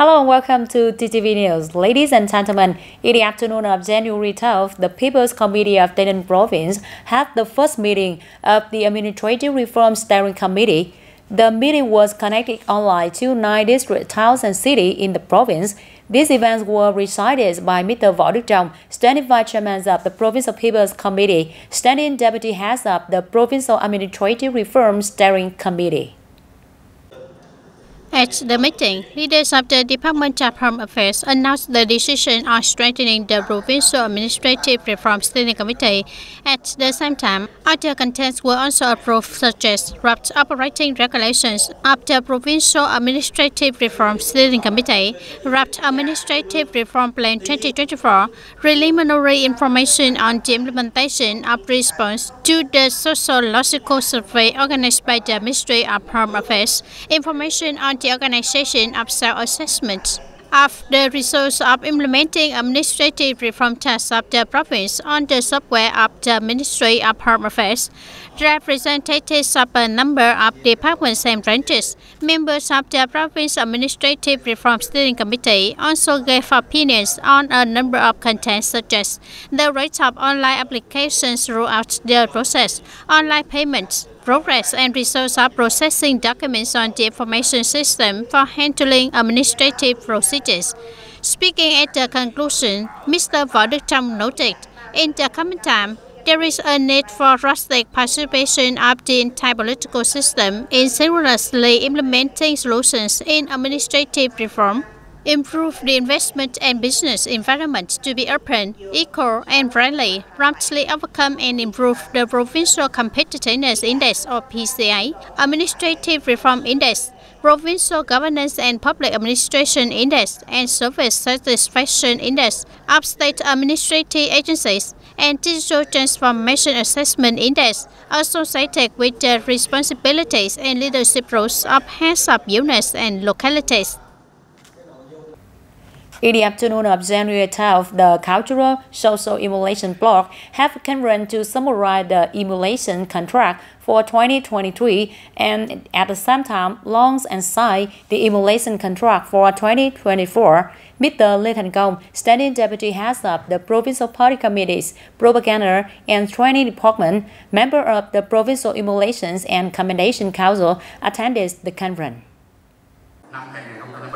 Hello and welcome to TTV News. Ladies and gentlemen, in the afternoon of January 12th, the People's Committee of TayNinhTV Province had the first meeting of the Administrative Reform Steering Committee. The meeting was connected online to 9 district towns and cities in the province. These events were presided by Mr. Võ Đức Trọng, Standing Vice Chairman of the Provincial People's Committee, Standing Deputy Head of the Provincial Administrative Reform Steering Committee. At the meeting, leaders of the Department of Home Affairs announced the decision on strengthening the Provincial Administrative Reform Steering Committee. At the same time, other contents were also approved, such as draft operating regulations of the Provincial Administrative Reform Steering Committee, draft Administrative Reform Plan 2024, preliminary information on the implementation of response to the sociological survey organized by the Ministry of Home Affairs, information on the organization of self-assessment of the results of implementing administrative reform tasks of the province on the software of the Ministry of Home Affairs. Representatives of a number of departments and branches, members of the Province Administrative Reform Steering Committee, also gave opinions on a number of contents, such as the rate of online applications throughout the process, online payments, progress and results of processing documents on the information system for handling administrative procedures. Speaking at the conclusion, Mr. Võ Đức Trọng noted, in the coming time, there is a need for drastic participation of the entire political system in seamlessly implementing solutions in administrative reform, improve the investment and business environment to be open, equal and friendly, promptly overcome and improve the Provincial Competitiveness Index or PCI, Administrative Reform Index, Provincial Governance and Public Administration Index, and Service Satisfaction Index of state administrative agencies, and Digital Transformation Assessment Index associated with the responsibilities and leadership roles of heads of units and localities. In the afternoon of January 12th, the Cultural Social Emulation Block have convened to summarize the emulation contract for 2023 and at the same time launch and sign the emulation contract for 2024. Mr. Lê Thành Công, Standing Deputy Head of the Provincial Party Committees, Propaganda and Training Department, member of the Provincial Emulations and Commendation Council, attended the conference.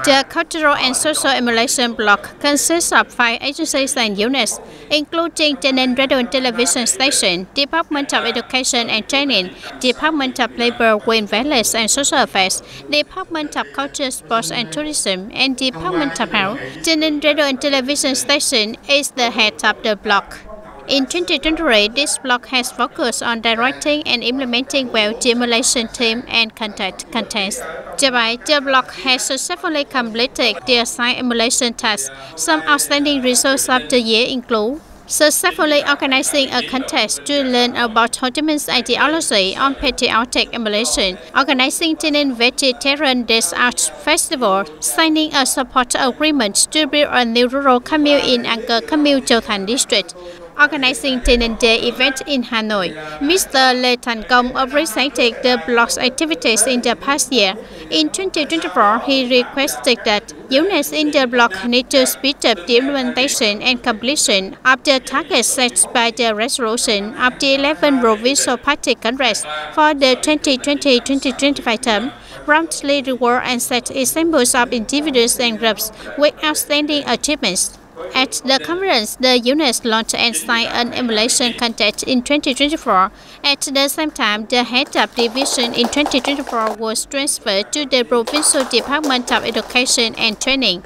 The Cultural and Social Emulation Block consists of 5 agencies and units, including TayNinhTV Radio and Television Station, Department of Education and Training, Department of Labor, Women, Wellness and Social Affairs, Department of Culture, Sports and Tourism, and Department of Health. TayNinhTV Radio and Television Station is the head of the block. In 2023, this block has focused on directing and implementing well the emulation theme and contents. Thereby, the block has successfully completed the assigned emulation tasks. Some outstanding results of the year include successfully organizing a contest to learn about Ho Chi Minh's ideology on patriotic emulation, organizing TayNinhTV Vegetarian Days Arts Festival, signing a support agreement to build a new rural commune in Angkor Commune, Châu Thành District, organizing TayNinhTV Day event in Hanoi. Mr. Lê Thành Công appreciated the block's activities in the past year. In 2024, he requested that units in the block need to speed up the implementation and completion of the targets set by the resolution of the 11th Provincial Party Congress for the 2020-2025 term, promptly reward and set examples of individuals and groups with outstanding achievements. At the conference, the units launched and signed an emulation contest in 2024. At the same time, the head of division in 2024 was transferred to the Provincial Department of Education and Training.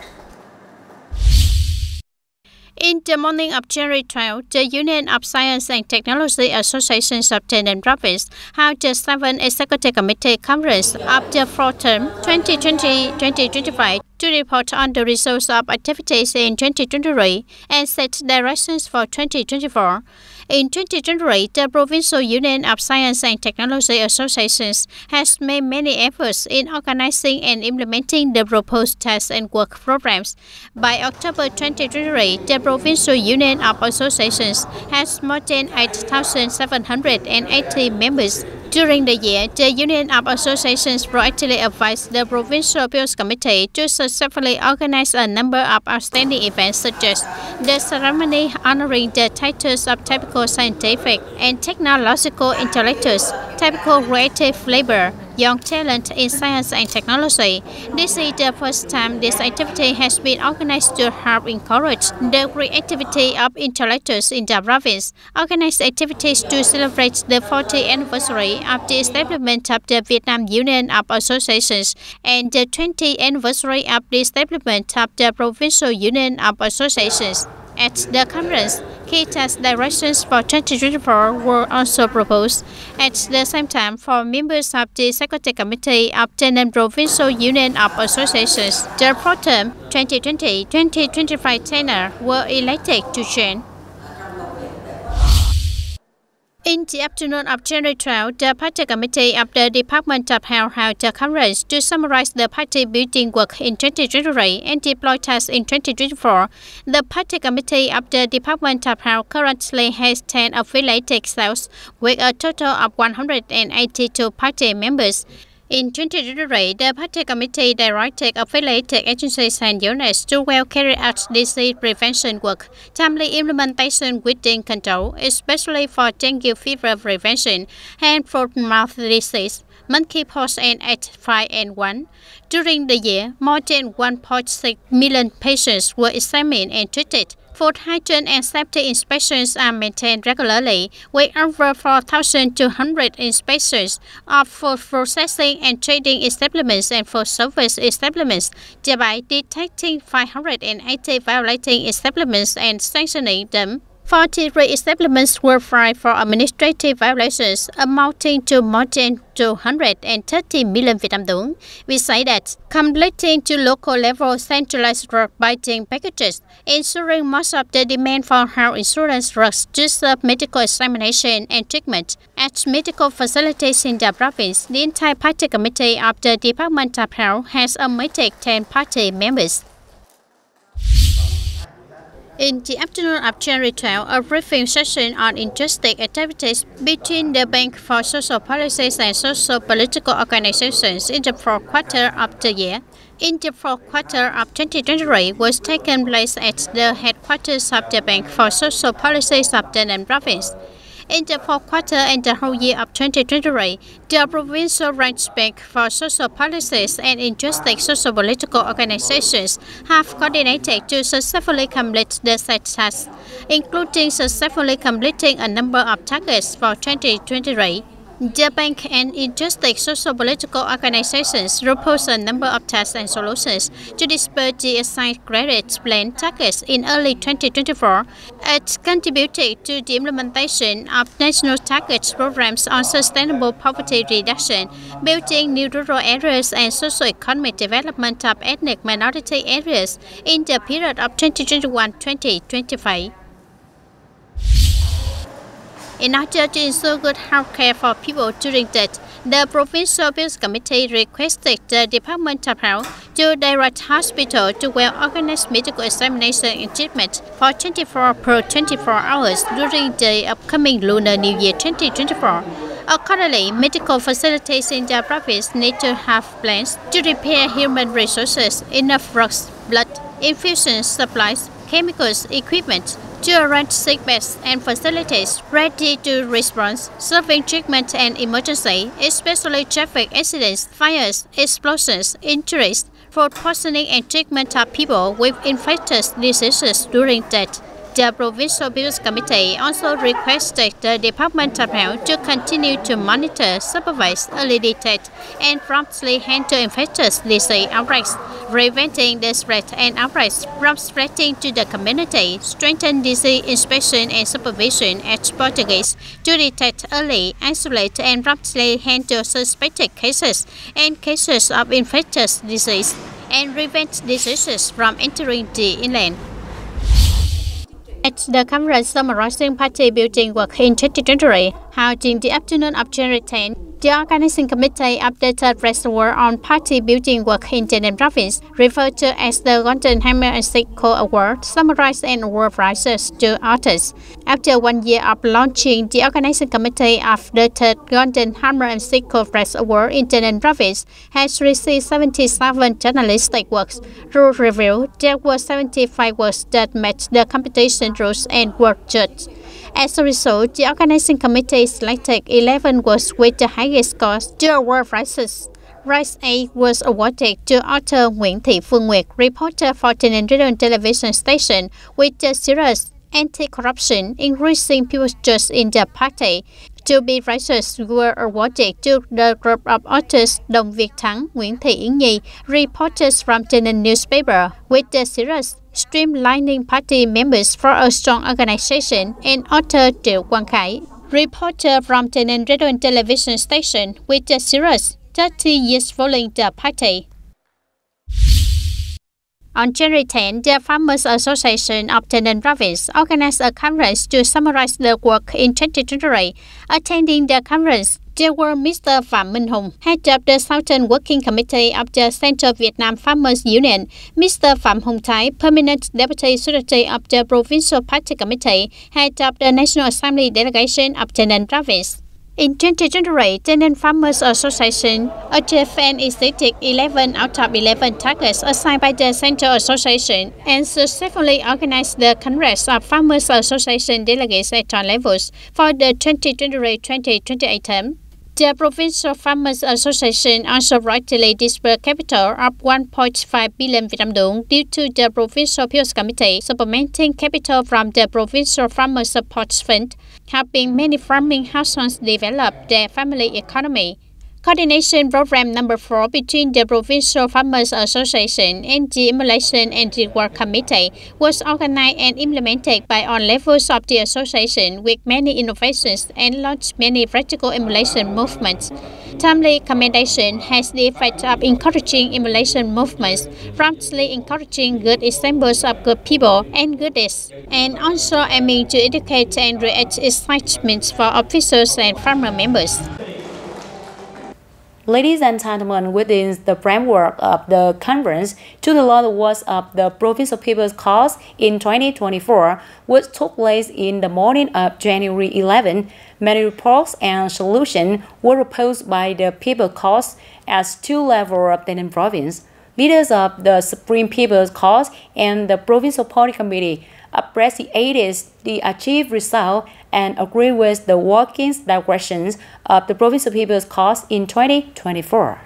In the morning of January 12, the Union of Science and Technology Associations of TayNinhTV Province held the 7th Executive Committee Conference of the 4th term 2020-2025 to report on the results of activities in 2023 and set directions for 2024. In 2023, the Provincial Union of Science and Technology Associations has made many efforts in organizing and implementing the proposed tasks and work programs. By October 2023, the Provincial Union of Associations has more than 8,780 members. During the year, the Union of Associations proactively advised the Provincial Appeals Committee to successfully organize a number of outstanding events such as the ceremony honoring the titles of typical scientific and technological intellectuals, typical creative labor, young talent in science and technology. This is the first time this activity has been organized to help encourage the creativity of intellectuals in the province. Organized activities to celebrate the 40th anniversary of the establishment of the Vietnam Union of Associations and the 20th anniversary of the establishment of the Provincial Union of Associations. At the conference, key task directions for 2024 were also proposed. At the same time, four members of the Executive Committee of the Provincial Union of Associations, the pro-term 2020-2025 tenure, were elected to join. In the afternoon of January 12, the Party Committee of the Department of Health held a conference to summarize the party building work in 2023 and deploy tasks in 2024. The Party Committee of the Department of Health currently has 10 affiliated cells with a total of 182 party members. In 2023, the Party Committee directed affiliated agencies and units to well carry out disease prevention work, timely implementation within control, especially for dengue fever prevention, hand, foot, mouth disease, monkeypox, and H5N1. During the year, more than 1.6 million patients were examined and treated. Food hygiene and safety inspections are maintained regularly, with over 4,200 inspections of food processing and trading establishments and food service establishments, thereby detecting 580 violating establishments and sanctioning them. 43 establishments were fined for administrative violations amounting to more than 230 million Vietnam dong. We say that completing to local level centralized drug buying packages, ensuring most of the demand for health insurance drugs to serve medical examination and treatment at medical facilities in the province. The entire Party Committee of the Department of Health has admitted 10 party members. In the afternoon of January 12, a briefing session on interesting activities between the Bank for Social Policies and Social Political Organizations in the fourth quarter of the year. In the fourth quarter of 2023 was taken place at the headquarters of the Bank for Social Policies of the Nam Province. In the fourth quarter and the whole year of 2023, the Provincial Branch Bank for Social Policies and Interesting Social Political Organizations have coordinated to successfully complete the set tasks, including successfully completing a number of targets for 2023. The bank and interesting social political organizations propose a number of tasks and solutions to disperse the assigned credit plan targets in early 2024. It contributed to the implementation of national target programs on sustainable poverty reduction, building new rural areas and socio-economic development of ethnic minority areas in the period of 2021-2025. In order to ensure good health care for people during death, the Provincial Appeals Committee requested the Department of Health to direct hospital to well-organized medical examination and treatment for 24 per 24 hours during the upcoming Lunar New Year 2024. Accordingly, medical facilities in the province need to have plans to repair human resources, enough drugs, blood, infusion supplies, chemicals, equipment, to arrange sick beds and facilities ready to respond, serving treatment and emergency, especially traffic accidents, fires, explosions, injuries, food poisoning and treatment of people with infectious diseases during death. The Provincial Appeals Committee also requested the Department of Health to continue to monitor, supervise, early detect, and promptly handle infectious disease outbreaks, preventing the spread and outbreaks from spreading to the community, strengthen disease inspection and supervision at Portuguese to detect early, isolate, and promptly handle suspected cases and cases of infectious disease, and prevent diseases from entering the inland. At the conference summarizing party building work in 2023, held in the afternoon of January 10, The organizing committee updated reservoir on party building work in Taynan province, referred to as the Golden Hammer and Sickle Award, summarized and award prizes to artists. After 1 year of launching, the organizing committee of the third Golden Hammer and Sickle Press Award in Taynan province has received 77 journalistic works. Rule review, there were 75 works that met the competition rules and were judged. As a result, the organizing committee selected 11 works with the highest scores to award prizes. Prize A was awarded to author Nguyễn Thị Phương Nguyệt, reporter for TayNinhTV Radio and Television Station, with the series Anti-Corruption, Increasing People's Trust in the Party. 2 B prizes were awarded to the group of authors Đồng Việt Thắng, Nguyễn Thị Yến Nhi, reporters from TayNinhTV newspaper, with the series Streamlining Party Members for a Strong Organization, and author Triệu Quang Khải, reporter from TayNinhTV Radio and Television Station, with the series 30 Years Following the Party. On January 10, the Farmers Association of Taynan province organized a conference to summarize the work in 2023. Attending the conference, there were Mr. Phạm Minh Hùng, head of the Southern Working Committee of the Central Vietnam Farmers Union, Mr. Phạm Hùng Thái, Permanent Deputy Secretary of the Provincial Party Committee, head of the National Assembly Delegation of Taynan province. In 2023, TayNinhTV Farmers Association achieved and exceeded 11 out of 11 targets assigned by the Central Association and successfully organized the Congress of Farmers Association delegates at all levels for the 2023-2028 term. The Provincial Farmers Association also rightly disbursed capital of 1.5 billion Vietnam dong due to the Provincial People's Committee supplementing capital from the Provincial Farmers Support Fund, helping many farming households develop their family economy. Coordination Program number 4 between the Provincial Farmers Association and the Emulation and Reward Committee was organized and implemented by all levels of the association with many innovations and launched many practical emulation movements. Timely commendation has the effect of encouraging emulation movements, promptly encouraging good examples of good people and good deeds, and also aiming to educate and create excitement for officers and farmer members. Ladies and gentlemen, within the framework of the conference to the law awards of the Provincial People's Cause in 2024, which took place in the morning of January 11, many reports and solutions were proposed by the People's Cause as 2 levels of Taynan province. Leaders of the Supreme People's Cause and the Provincial Party Committee appreciated the achieved result and agree with the working directions of the Provincial People's Cause in 2024.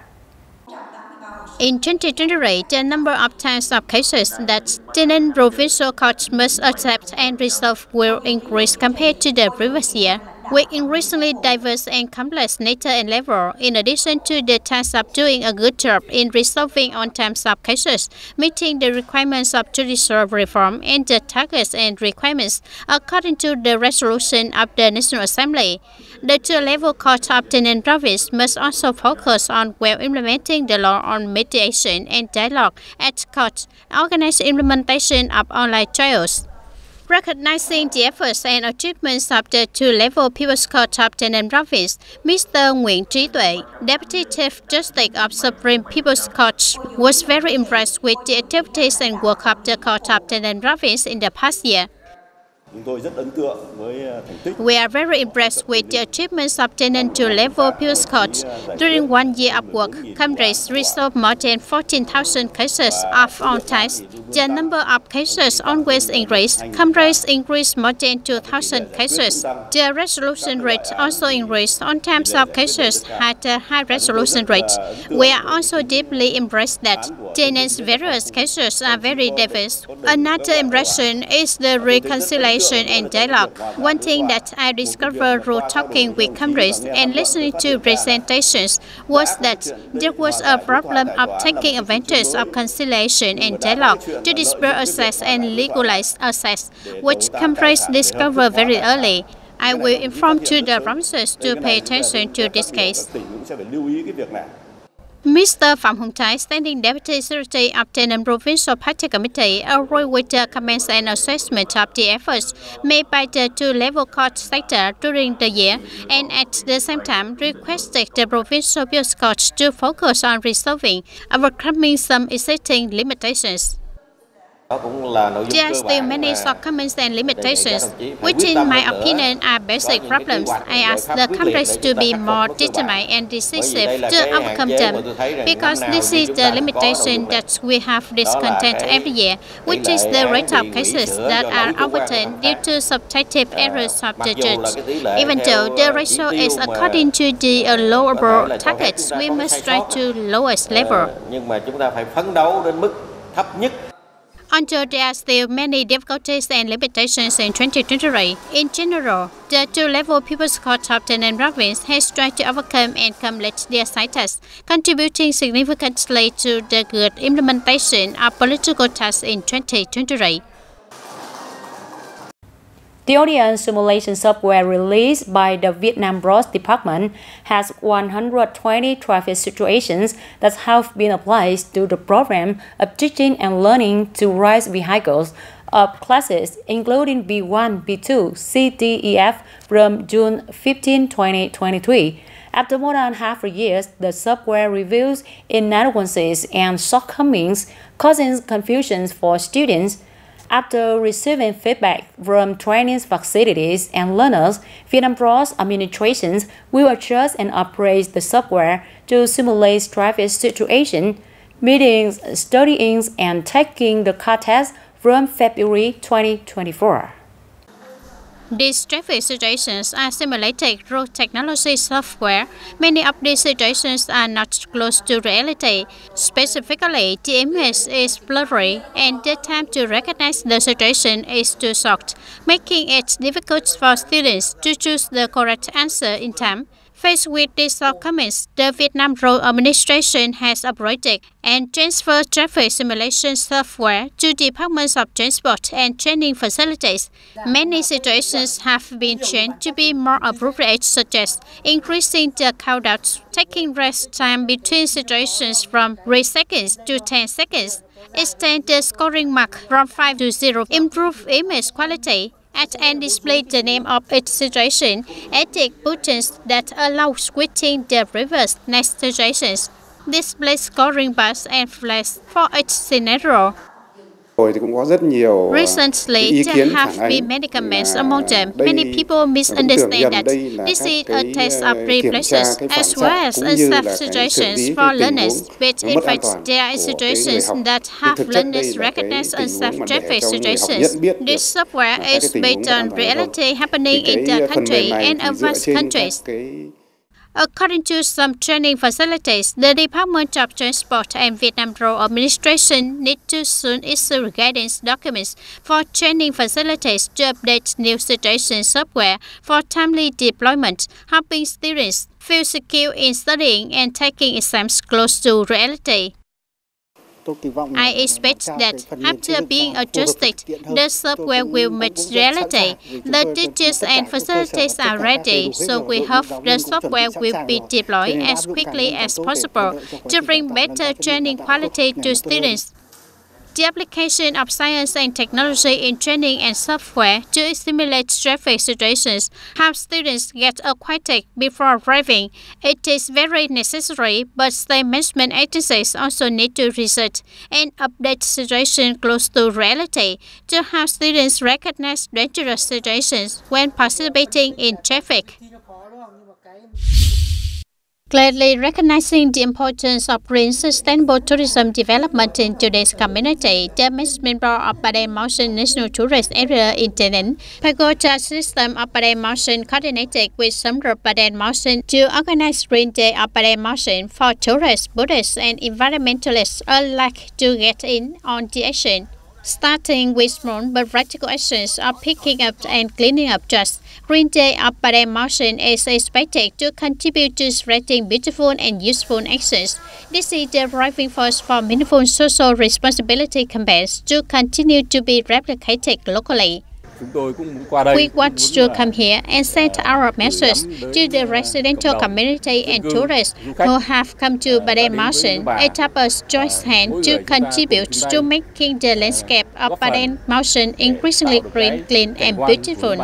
In 2023, the number of types of cases that TayNinhTV Provincial Court must accept and resolve will increase compared to the previous year, with increasingly diverse and complex nature and level, in addition to the task of doing a good job in resolving on terms of cases, meeting the requirements of judicial reform and the targets and requirements according to the resolution of the National Assembly. The 2-level court of Taynan province must also focus on well implementing the law on mediation and dialogue at court, organize implementation of online trials. Recognizing the efforts and achievements of the 2-level People's Court of Taynan province, Mr. Nguyễn Trí Tuệ, Deputy Chief Justice of Supreme People's Court, was very impressed with the activities and work of the Court of Taynan province in the past year. We are very impressed with the achievements of TayNinhTV 2-level People's Court. During 1 year of work, Congress resolved more than 14,000 cases of all types. The number of cases always increased. Congress increased more than 2,000 cases. The resolution rate also increased. On terms of cases had a high resolution rate. We are also deeply impressed that TayNinhTV's various cases are very diverse. Another impression is the reconciliation and dialogue. One thing that I discovered through talking with Congress and listening to presentations was that there was a problem of taking advantage of conciliation and dialogue to disperse access and legalize access, which Congress discovered very early. I will inform to the provinces to pay attention to this case. Mr. Phạm Hùng Thái, Standing Deputy Secretary of the Provincial Party Committee, agreed with the comments and assessment of the efforts made by the two-level court sector during the year, and at the same time requested the provincial appeals court to focus on resolving overcoming some existing limitations. There are still many shortcomings and limitations, which in my opinion are basic problems. I ask the countries to be more determined and decisive to overcome them, because this is the limitation that we have discontent every year, which is the rate of cases that are overturned due to subjective errors of the judge. Even though the ratio is according to the allowable targets, we must try to lowest level. Although there are still many difficulties and limitations in 2023, in general, the two-level People's Court of the province has tried to overcome and complete their tasks, contributing significantly to the good implementation of political tasks in 2023. The audience simulation software released by the Vietnam Roads Department has 120 traffic situations that have been applied to the program of teaching and learning to race vehicles of classes including B1, B2, C, D, E, F from June 15, 2023. After more than half a year, the software reveals inadequacies and shortcomings, causing confusion for students. After receiving feedback from training facilities and learners, Vietnam Roads administrations will adjust and upgrade the software to simulate traffic situations, meetings, studying, and taking the car test from February 2024. These traffic situations are simulated through technology software. Many of these situations are not close to reality. Specifically, the image is blurry and the time to recognize the situation is too short, making it difficult for students to choose the correct answer in time. Faced with these shortcomings, the Vietnam Road Administration has upgraded and transferred traffic simulation software to departments of transport and training facilities. Many situations have been changed to be more appropriate, such as increasing the countdowns, taking rest time between situations from 3 seconds to 10 seconds, extend the scoring mark from 5 to 0, improve image quality, add and display the name of each situation, adding buttons that allow switching the previous next situations, display scoring bars and flags for each scenario. Recently, there have been many comments among them. Many people misunderstand that this is a test of reflexes as well as unsafe situations for learners, but in fact, there are situations that have learners recognize unsafe traffic situations. This software is based on reality happening in the country and advanced countries. According to some training facilities, the Department of Transport and Vietnam Road Administration need to soon issue guidance documents for training facilities to update new situation software for timely deployment, helping students feel secure in studying and taking exams close to reality. I expect that after being adjusted, the software will meet reality. The teachers and facilities are ready, so we hope the software will be deployed as quickly as possible to bring better training quality to students. The application of science and technology in training and software to simulate traffic situations helps students get acquainted before driving. It is very necessary, but state management agencies also need to research and update situations close to reality to help students recognize dangerous situations when participating in traffic. Clearly recognizing the importance of green sustainable tourism development in today's community, the management board of Bà Đen Mountain National Tourist Area in Tây Ninh, Pagoda system of Bà Đen Mountain coordinated with some group Bà Đen Mountain to organize Green Day of Bà Đen Mountain for tourists, Buddhists, and environmentalists alike to get in on the action. Starting with small but practical actions of picking up and cleaning up trash, Green Day of Bà Đen Mountain is expected to contribute to spreading beautiful and useful actions. This is the driving force for meaningful social responsibility campaigns to continue to be replicated locally. We want to come here and send our message to the residential community and tourists who have come to Bà Đen Mountain and help us join hands to contribute to making the landscape of Bà Đen Mountain increasingly green, clean and beautiful.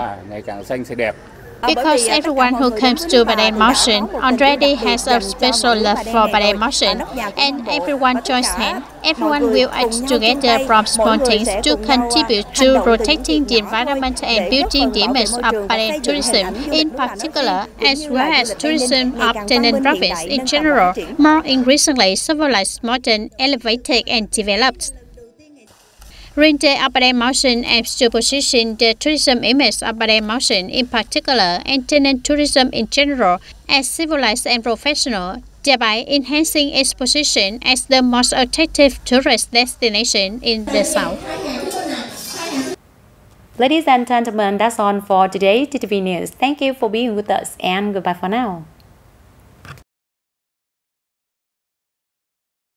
Because everyone who comes to Bà Đen Mountain already has a special love for Bà Đen Mountain, and everyone joins hands. Everyone will act together from small things to contribute to protecting the environment and building the image of Bà Đen tourism in particular, as well as tourism of Tây Ninh province in general, more increasingly civilized, modern, elevated and developed. Reindeer of Bà Đen Mountain aims to position the tourism image of Bà Đen Mountain in particular and Tây Ninh tourism in general as civilized and professional, thereby enhancing its position as the most attractive tourist destination in the south. Ladies and gentlemen, that's all for today TTV News. Thank you for being with us and goodbye for now.